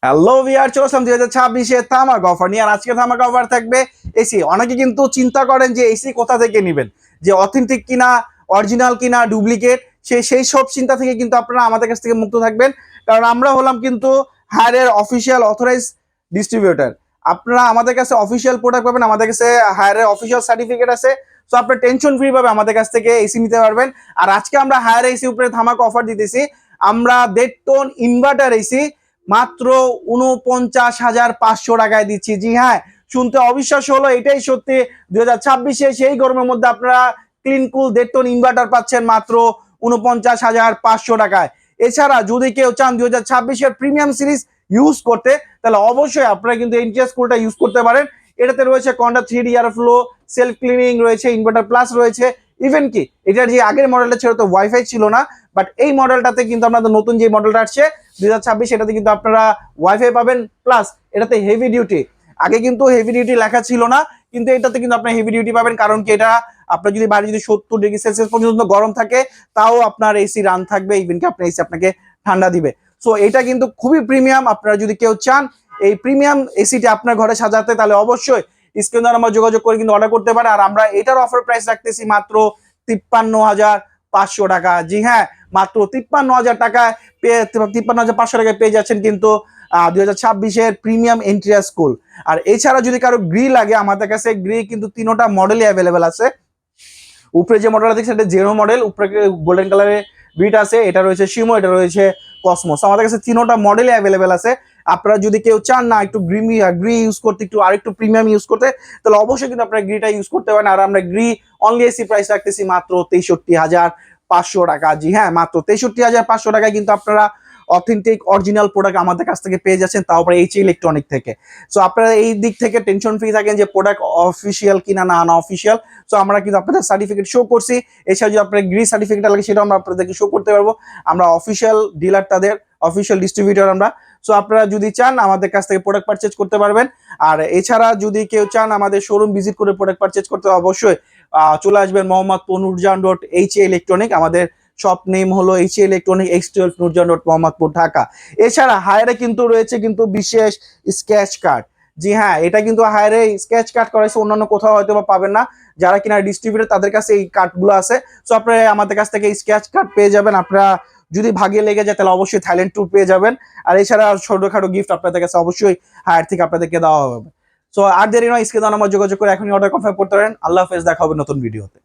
Hello ভিয়ার, চলে আসলাম 2026-এ তামাক offer নিয়ে। আর আজকে তামাক অফার থাকবে এসি। অনেকে কিন্তু চিন্তা করেন যে এসি কোথা থেকে নেবেন, যে অথেন্টিক কিনা, অরিজিনাল কিনা, ডুপ্লিকেট, সেই সব চিন্তা থেকে কিন্তু আপনারা আমাদের কাছ থেকে মুক্ত থাকবেন। কারণ আমরা হলাম কিন্তু হায়ারের অফিসিয়াল অথরাইজ ডিস্ট্রিবিউটর। আপনারা আমাদের কাছে অফিসিয়াল প্রোডাক্ট পাবেন, আমাদের কাছে হায়ারের অফিসিয়াল সার্টিফিকেট আছে। তো আপনার টেনশন ফ্রি ভাবে আমাদের কাছ থেকে এসি নিতে পারবেন। আর আজকে আমরা হায়ার এসি উপরে ধামাক অফার দিতেছি। আমরা 1.5 টন ইনভার্টার এসি মাত্র 49,500 টাকায় দিচ্ছি। জি হ্যাঁ, শুনতে অবিশ্বাস হলো, এটাই সত্যি। 2026-এ সেই গরমের মধ্যে আপনারা ক্লিন কুল 1.5 টন ইনভার্টার পাচ্ছেন মাত্র 49,500 টাকায়। এছাড়া যদি কেউ চান 2026-এর প্রিমিয়াম সিরিজ ইউজ করতে, তাহলে অবশ্যই আপনারা কিন্তু এনটিএস কুলটা ইউজ করতে পারেন। এটাতে রয়েছে Konda 3D air flow, self cleaning রয়েছে, ইনভার্টার প্লাস রয়েছে। ইভেন কি এটার যে আগের মডেলটা ছিল তো ওয়াইফাই ছিল না, বাট এই মডেলটাতে কিন্তু আপনাদের নতুন যে মডেলটা আসছে 2026, এটাতে কিন্তু আপনারা ওয়াইফাই পাবেন, প্লাস এটাতে হেভি ডিউটি। আগে কিন্তু হেভি ডিউটি লেখা ছিল না, কিন্তু এটাতে কিন্তু আপনি হেভি ডিউটি পাবেন। কারণ কি এটা আপনার যদি বাড়ি যদি 70 ডিগ্রি সেলসিয়াস পর্যন্ত গরম থাকে, তাও আপনার এসি রান থাকবে। ইভেন কি আপনার এসি আপনাকে ঠান্ডা দিবে। সো এটা কিন্তু খুবই প্রিমিয়াম। আপনারা যদি কেউ চান এই প্রিমিয়াম এসিটা আপনার ঘরে সাজাতে, তাহলে অবশ্যই স্ক্রিন দ্বারা আমরা যোগাযোগ করে কিন্তু অর্ডার করতে পারে। আর আমরা এটার অফার প্রাইস রাখতেছি মাত্র 53,500 টাকা। জি হ্যাঁ, মাত্র 53,000 টাকায় 53,500 টাকায় পেয়ে যাচ্ছেন কিন্তু 2026-এর প্রিমিয়াম এন্ট্রিয়া স্কুল। আর এছাড়া যদি কারো গ্রি লাগে, আমাদের কাছে গ্রি কিন্তু তিনোটা মডেলই অ্যাভেলেবেল আছে। উপরে যে মডেলটা দেখছেন এটা জেনো মডেল, উপরে গোল্ডেন কালারের বিট আছে, এটা রয়েছে শিমো, এটা রয়েছে কসমোস। আমাদের কাছে তিনোটা মডেলই অ্যাভেলেবেল আছে। আপনারা যদি কেউ চান না একটু গ্রি ইউজ করতে, একটু আরেকটু প্রিমিয়াম ইউজ করতে, তাহলে অবশ্যই কিন্তু আপনারা গ্রিটা ইউজ করতে পারেন। আর আমরা গ্রি অনলি এসি প্রাইস রাখতেছি মাত্র 63,500 টাকা। জি হ্যাঁ, মাত্র 63,500 টাকায় কিন্তু আপনারা অথেন্টিক অরিজিনাল প্রোডাক্ট আমাদের কাছ থেকে পেয়ে যাচ্ছেন, তাও আবার এইচ ইলেকট্রনিক থেকে। সো আপনারা এই দিক থেকে টেনশন ফ্রি থাকেন যে প্রোডাক্ট অফিসিয়াল কিনা না না অফিসিয়াল। সো আমরা কিন্তু আপনাদের সার্টিফিকেট শো করছি। এছাড়া যদি আপনার গ্রি সার্টিফিকেট লাগে, সেটাও আমরা আপনাদেরকে শো করতে পারবো। আমরা অফিসিয়াল ডিলার, তাদের অফিসিয়াল ডিস্ট্রিবিউটর আমরা। সো আপনারা যদি চান আমাদের কাছ থেকে প্রোডাক্ট পারচেজ করতে পারবেন। আর এছাড়া যদি কেউ চান আমাদের শোরুম ভিজিট করে প্রোডাক্ট পারচেজ করতে, অবশ্যই চলে আসবেন Mohammadpur Nurjahan road, H electronic. আমাদের শপ নেম হলো H electronic, X12 Nurjahan road, Mohammadpur, Dhaka. এছাড়া হায়ারে কিন্তু রয়েছে কিন্তু বিশেষ স্ক্র্যাচ কার্ড। জি হ্যাঁ, এটা কিন্তু হায়ারে স্ক্র্যাচ কার্ড করাইছে, অন্যান্য কোথাও হয়তো বা পাবেন না। যারা কিনা ডিস্ট্রিবিউটর তাদের কাছে এই কার্ডগুলো আছে। সো আপনারা আমাদের কাছ থেকে স্ক্র্যাচ কার্ড পেয়ে যাবেন। আপনারা যদি ভাগে লেগে যায়, তাহলে অবশ্যই থাইল্যান্ড ট্যুর পেয়ে যাবেন। আর এছাড়া ছোটখাটো গিফট আপনাদের কাছে অবশ্যই হায়ার থেকে আপনাদেরকে দেওয়া হবে। সো আর দেরি নয়, স্ক্রিনে আমার যোগাযোগ করে এখনই অর্ডার কনফার্ম করতে পারেন। আল্লাহ হাফেজ, দেখা হবে নতুন ভিডিওতে।